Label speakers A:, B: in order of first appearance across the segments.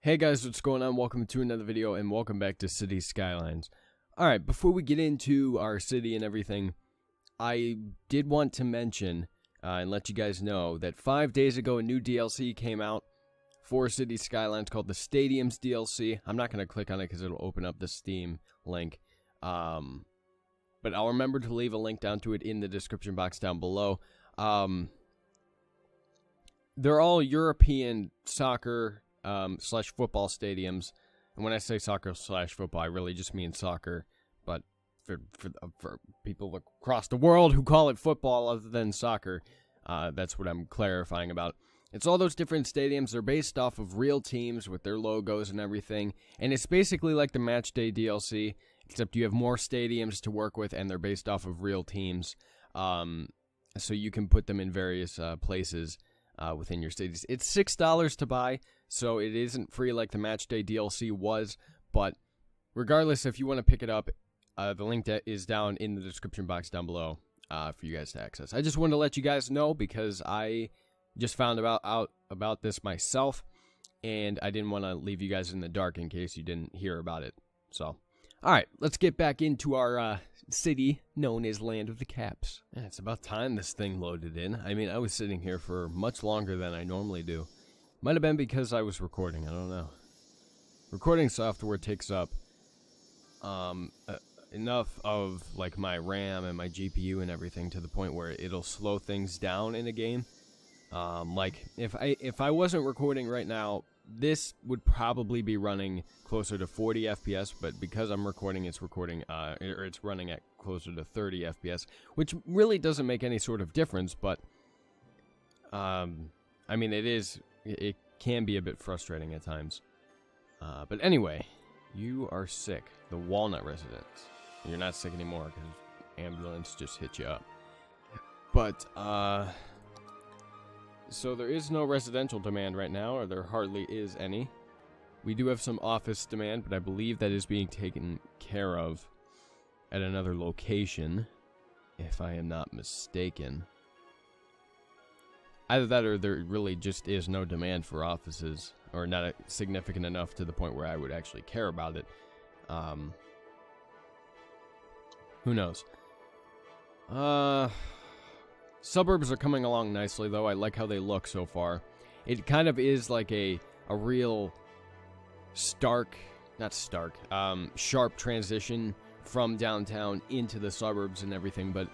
A: Hey guys, what's going on? Welcome to another video and welcome back to City Skylines. Alright, before we get into our city and everything, I did want to mention and let you guys know that 5 days ago a new DLC came out for City Skylines called the Stadiums DLC. I'm not going to click on it because it'll open up the Steam link. But I'll remember to leave a link down to it in the description box down below. They're all European soccer slash football stadiums, and when I say soccer slash football, I really just mean soccer, but for people across the world who call it football other than soccer, that's what I'm clarifying about. It's all those different stadiums. They're based off of real teams with their logos and everything, and it's basically like the Match Day DLC, except you have more stadiums to work with, and they're based off of real teams, so you can put them in various places within your cities. It's $6 to buy, so it isn't free like the Match Day DLC was, but regardless, if you want to pick it up, the link is down in the description box down below for you guys to access. I just wanted to let you guys know because I just found out about this myself, and I didn't want to leave you guys in the dark in case you didn't hear about it. So, alright, let's get back into our city known as Land of the Caps. It's about time this thing loaded in. I mean, I was sitting here for much longer than I normally do. Might have been because I was recording, I don't know. Recording software takes up enough of like my RAM and my GPU and everything to the point where it'll slow things down in a game. Like if I wasn't recording right now, this would probably be running closer to 40 FPS, but because I'm recording, it's running at closer to 30 FPS, which really doesn't make any sort of difference, but I mean, it can be a bit frustrating at times. But anyway, you are sick. The Walnut residence. You're not sick anymore because ambulance just hit you up. But so there is no residential demand right now, or there hardly is any. We do have some office demand, but I believe that is being taken care of at another location, if I am not mistaken. Either that or there really just is no demand for offices, or not significant enough to the point where I would actually care about it. Who knows? Suburbs are coming along nicely, though. I like how they look so far. It kind of is like a real sharp transition from downtown into the suburbs and everything, but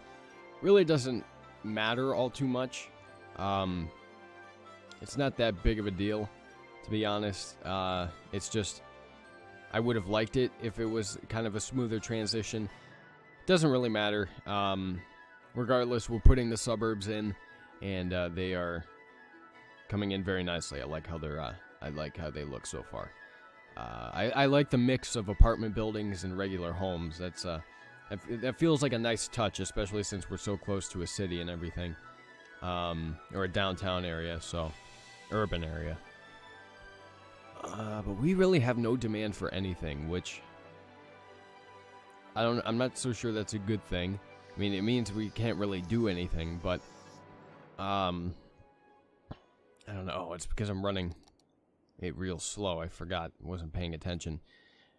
A: really doesn't matter all too much. It's not that big of a deal, to be honest. It's just, I would have liked it if it was kind of a smoother transition. Doesn't really matter. Regardless, we're putting the suburbs in, and they are coming in very nicely. I like how they look so far. I like the mix of apartment buildings and regular homes. That feels like a nice touch, especially since we're so close to a city and everything, or a downtown area, so urban area. But we really have no demand for anything, which I'm not so sure that's a good thing. I mean, it means we can't really do anything, but I don't know. It's because I'm running it real slow. I forgot. Wasn't paying attention.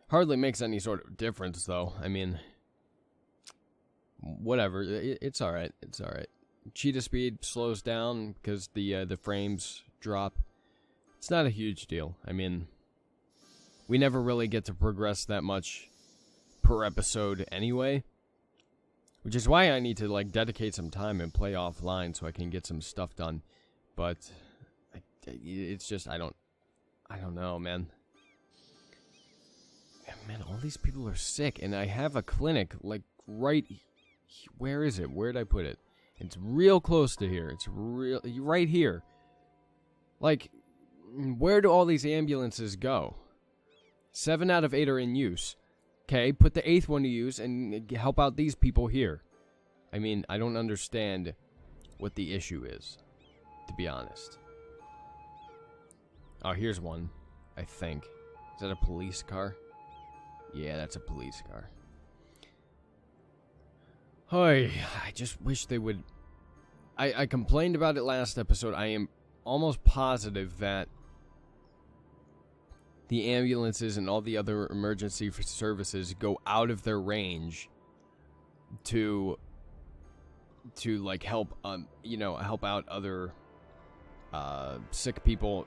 A: Hardly makes any sort of difference, though. I mean, whatever. It's all right. It's all right. Cheetah speed slows down because the frames drop. It's not a huge deal. I mean, we never really get to progress that much per episode anyway. Which is why I need to, like, dedicate some time and play offline so I can get some stuff done. But it's just, I don't know, man. Man, all these people are sick, and I have a clinic, like, right, where is it? Where'd I put it? It's real close to here. It's right here. Like, where do all these ambulances go? 7 out of 8 are in use. Okay, put the 8th one to use and help out these people here. I mean, I don't understand what the issue is, to be honest. Oh, here's one, I think. Is that a police car? Yeah, that's a police car. I just wish they would... I complained about it last episode. I am almost positive that the ambulances and all the other emergency services go out of their range to like help help out other sick people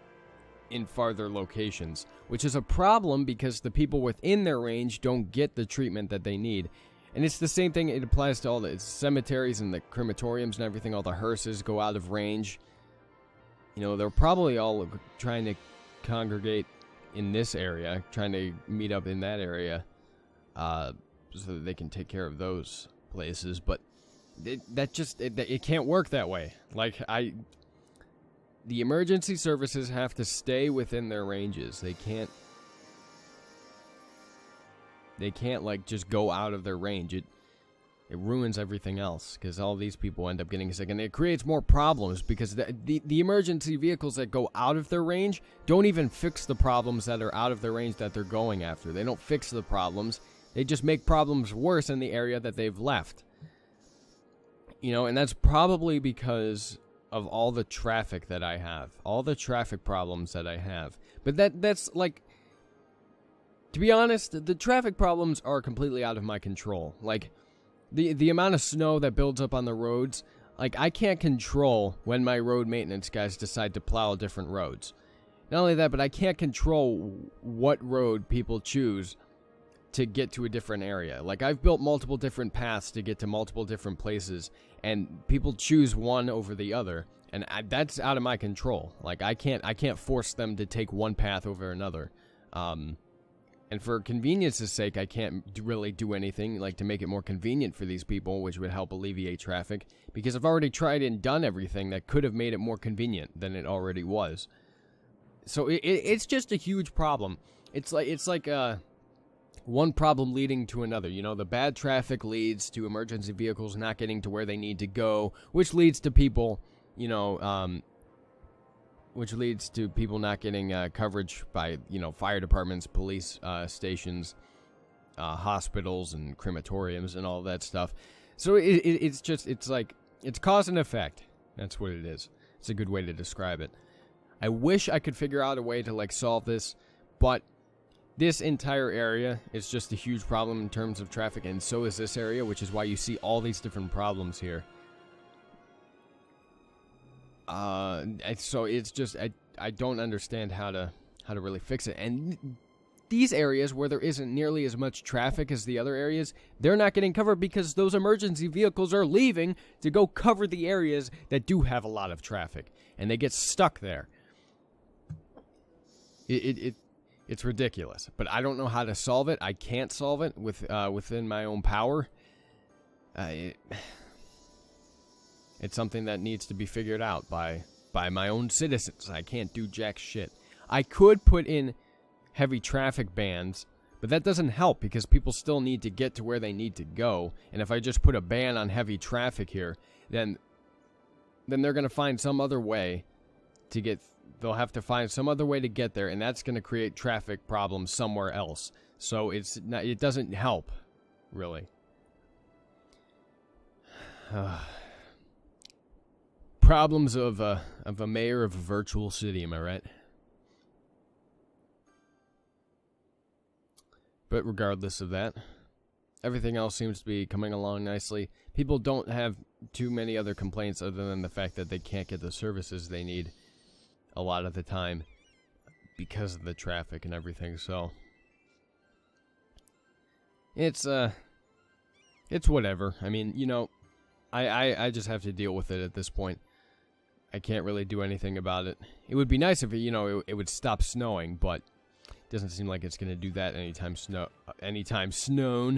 A: in farther locations, which is a problem because the people within their range don't get the treatment that they need. And it's the same thing, it applies to all the cemeteries and the crematoriums and everything. All the hearses go out of range. They're probably all trying to congregate in this area, trying to meet up in that area, so that they can take care of those places. But it can't work that way. The emergency services have to stay within their ranges. They can't just go out of their range. It ruins everything else, because all these people end up getting sick, and it creates more problems because the emergency vehicles that go out of their range don't even fix the problems that are out of their range that they're going after. They don't fix the problems. They just make problems worse in the area that they've left. And that's probably because of all the traffic that I have, all the traffic problems that I have. But that's like, to be honest, the traffic problems are completely out of my control. Like, the amount of snow that builds up on the roads, like, I can't control when my road maintenance guys decide to plow different roads. Not only that, but I can't control what road people choose to get to a different area. Like, I've built multiple different paths to get to multiple different places, and people choose one over the other, and that's out of my control. Like, I can't force them to take one path over another. And for convenience's sake, I can't really do anything like to make it more convenient for these people, which would help alleviate traffic, because I've already tried and done everything that could have made it more convenient than it already was. So it's just a huge problem. It's like one problem leading to another. The bad traffic leads to emergency vehicles not getting to where they need to go, which leads to people, not getting coverage by, fire departments, police stations, hospitals, and crematoriums, and all that stuff. So it's cause and effect. That's what it is. It's a good way to describe it. I wish I could figure out a way to, solve this, but this entire area is just a huge problem in terms of traffic, and so is this area, which is why you see all these different problems here. So it's just, I don't understand how to really fix it. And these areas where there isn't nearly as much traffic as the other areas, they're not getting covered because those emergency vehicles are leaving to go cover the areas that do have a lot of traffic, and they get stuck there. It's ridiculous, but I don't know how to solve it. I can't solve it within my own power. It's something that needs to be figured out by my own citizens. I can't do jack shit. I could put in heavy traffic bans, but that doesn't help because people still need to get to where they need to go. And if I just put a ban on heavy traffic here, then they're going to find some other way to get. They'll have to find some other way to get there, and that's going to create traffic problems somewhere else. So it doesn't help, really. Problems of a mayor of a virtual city, am I right? But regardless of that, everything else seems to be coming along nicely. People don't have too many other complaints other than the fact that they can't get the services they need a lot of the time because of the traffic and everything. So it's whatever. I mean, I just have to deal with it at this point. I can't really do anything about it. It would be nice if it would stop snowing, but it doesn't seem like it's going to do that anytime soon.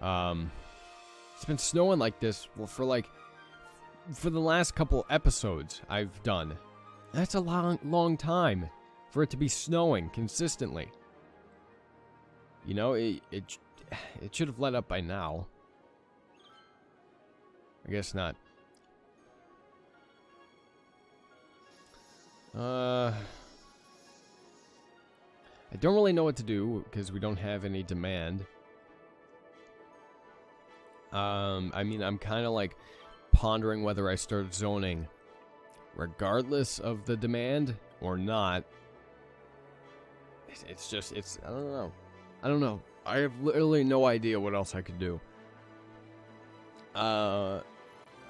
A: It's been snowing like this for the last couple episodes I've done. That's a long time for it to be snowing consistently. It should have let up by now. I guess not. I don't really know what to do because we don't have any demand. I'm kind of pondering whether I start zoning regardless of the demand or not. I don't know. I have literally no idea what else I could do. Other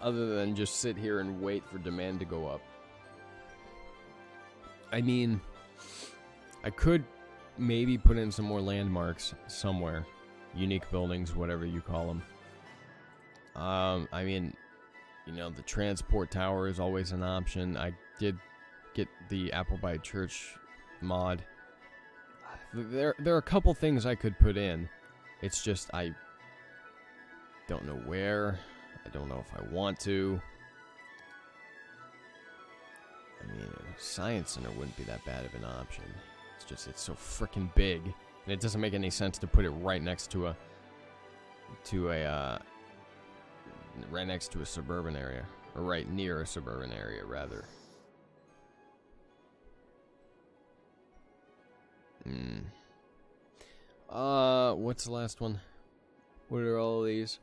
A: than just sit here and wait for demand to go up. I mean, I could maybe put in some more landmarks somewhere. Unique buildings, whatever you call them. I mean, you know, the transport tower is always an option. I did get the Appleby Church mod. There are a couple things I could put in. It's just I don't know where. I don't know if I want to. I mean, a science center wouldn't be that bad of an option. It's just, it's so freaking big, and it doesn't make any sense to put it right next to right next to a suburban area, or right near a suburban area, rather. What's the last one? What are all these?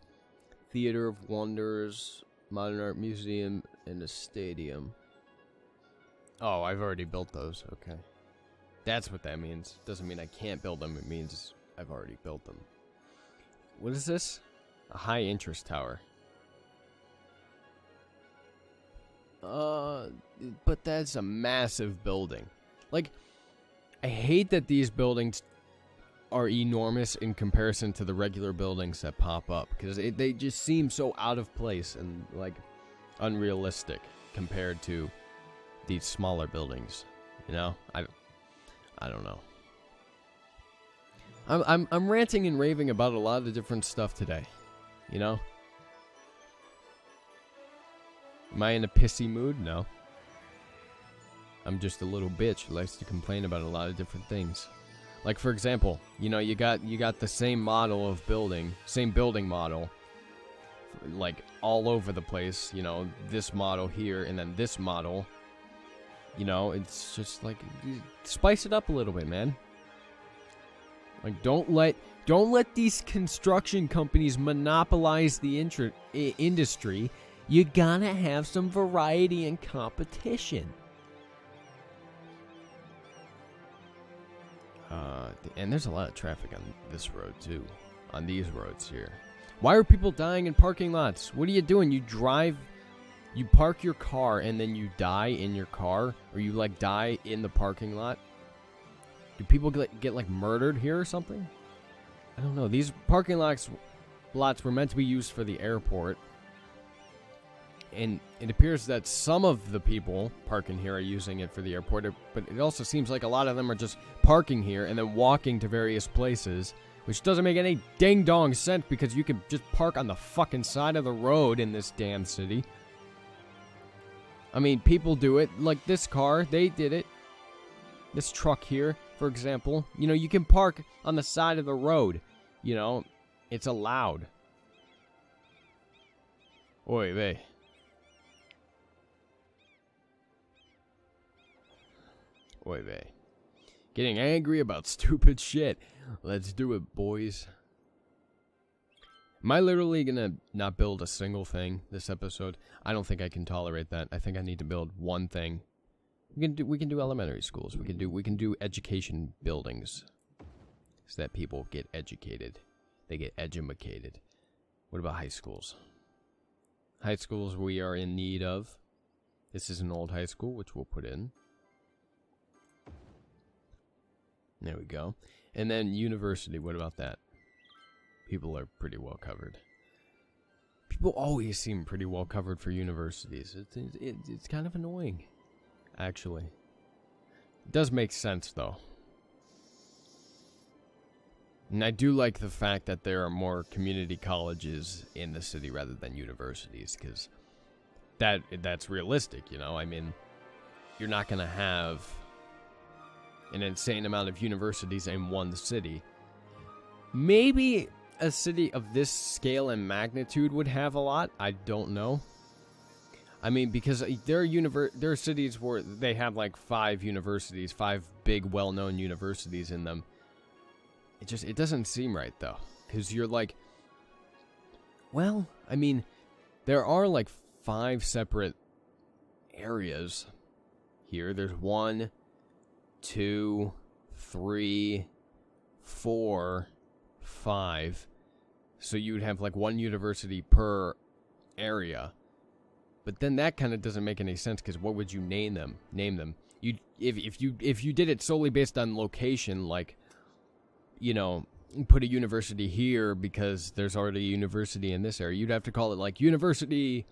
A: Theater of Wonders, Modern Art Museum, and a stadium. Oh, I've already built those. Okay. That's what that means. Doesn't mean I can't build them. It means I've already built them. What is this? A high interest tower. But that's a massive building. Like, I hate that these buildings are enormous in comparison to the regular buildings that pop up, because they just seem so out of place and like unrealistic compared to these smaller buildings. You know, I don't know. I'm ranting and raving about a lot of different stuff today. You know, am I in a pissy mood? No. I'm just a little bitch who likes to complain about a lot of different things. Like, for example, you know, you got the same model of building, same building model, like all over the place. You know, this model here and then this model. You know, it's just like, spice it up a little bit, man. Like, don't let these construction companies monopolize the industry. You gotta have some variety and competition. And there's a lot of traffic on this road, too. On these roads here. Why are people dying in parking lots? What are you doing? You park your car and then you die in your car? Or you, like, die in the parking lot? Do people get like, murdered here or something? I don't know. These parking lots were meant to be used for the airport. And it appears that some of the people parking here are using it for the airport, but it also seems like a lot of them are just parking here and then walking to various places, which doesn't make any ding-dong sense because you could just park on the fucking side of the road in this damn city. I mean, people do it. Like this car, they did it. This truck here, for example. You know, you can park on the side of the road. You know, it's allowed. Oy vey. Oy vey. Getting angry about stupid shit. Let's do it, boys. Am I literally gonna not build a single thing this episode? I don't think I can tolerate that. I think I need to build one thing. We can do elementary schools. We can do education buildings. So that people get educated. They get edumacated. What about high schools? High schools we are in need of. This is an old high school, which we'll put in. There we go. And then university, what about that? People are pretty well covered. People always seem pretty well covered for universities. It's kind of annoying, actually. It does make sense, though. And I do like the fact that there are more community colleges in the city rather than universities, because that's realistic, you know? I mean, you're not going to have an insane amount of universities in one city. Maybe a city of this scale and magnitude would have a lot. I don't know. I mean, because there are cities where they have like 5 universities, 5 big well-known universities in them. It doesn't seem right, though. Because you're like, well, I mean, there are like 5 separate areas here. There's 1, 2, 3, 4, 5. So you would have like one university per area. But then that kind of doesn't make any sense, because what would you name them? If you did it solely based on location, like, you know, put a university here because there's already a university in this area, you'd have to call it like University,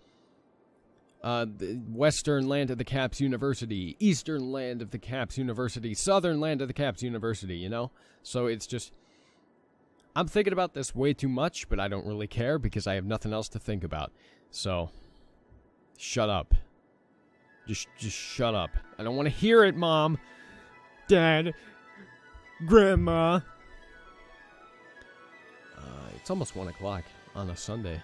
A: the Western Land of the Caps University, Eastern Land of the Caps University, Southern Land of the Caps University, you know? So it's just, I'm thinking about this way too much, but I don't really care because I have nothing else to think about. So, shut up. Just shut up. I don't want to hear it, Mom, Dad, Grandma. It's almost 1 o'clock on a Sunday.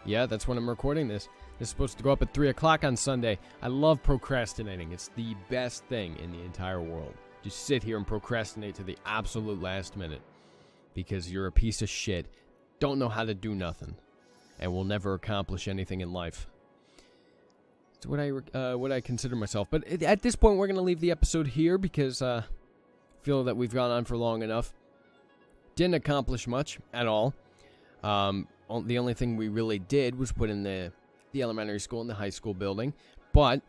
A: Yeah, that's when I'm recording this. This is supposed to go up at 3 o'clock on Sunday. I love procrastinating. It's the best thing in the entire world. Just sit here and procrastinate to the absolute last minute. Because you're a piece of shit, don't know how to do nothing, and will never accomplish anything in life. It's what I consider myself. But at this point, we're going to leave the episode here because I feel that we've gone on for long enough. Didn't accomplish much at all. The only thing we really did was put in the elementary school and the high school building. But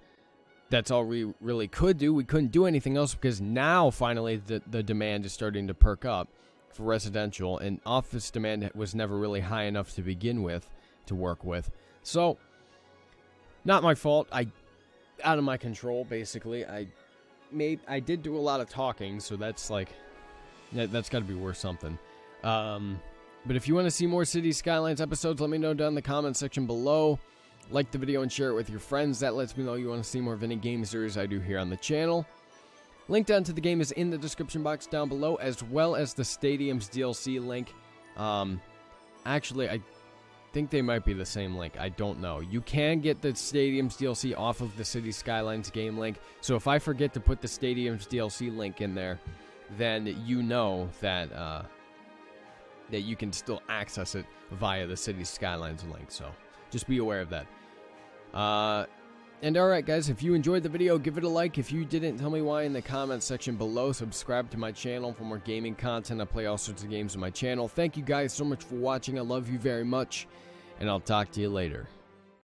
A: that's all we really could do. We couldn't do anything else because now, finally, the demand is starting to perk up for residential. And office demand was never really high enough to begin with to work with. So, not my fault. Out of my control, basically. I did do a lot of talking, so that's like... that's got to be worth something. But if you want to see more City Skylines episodes, let me know down in the comment section below. Like the video and share it with your friends. That lets me know you want to see more of any game series I do here on the channel. Link down to the game is in the description box down below, as well as the Stadiums DLC link. Actually, I think they might be the same link. I don't know. You can get the Stadiums DLC off of the City Skylines game link. So if I forget to put the Stadiums DLC link in there, then you know that that you can still access it via the City Skylines link. So just be aware of that. And alright guys, if you enjoyed the video, give it a like. If you didn't, tell me why in the comments section below. Subscribe to my channel for more gaming content. I play all sorts of games on my channel. Thank you guys so much for watching. I love you very much, and I'll talk to you later.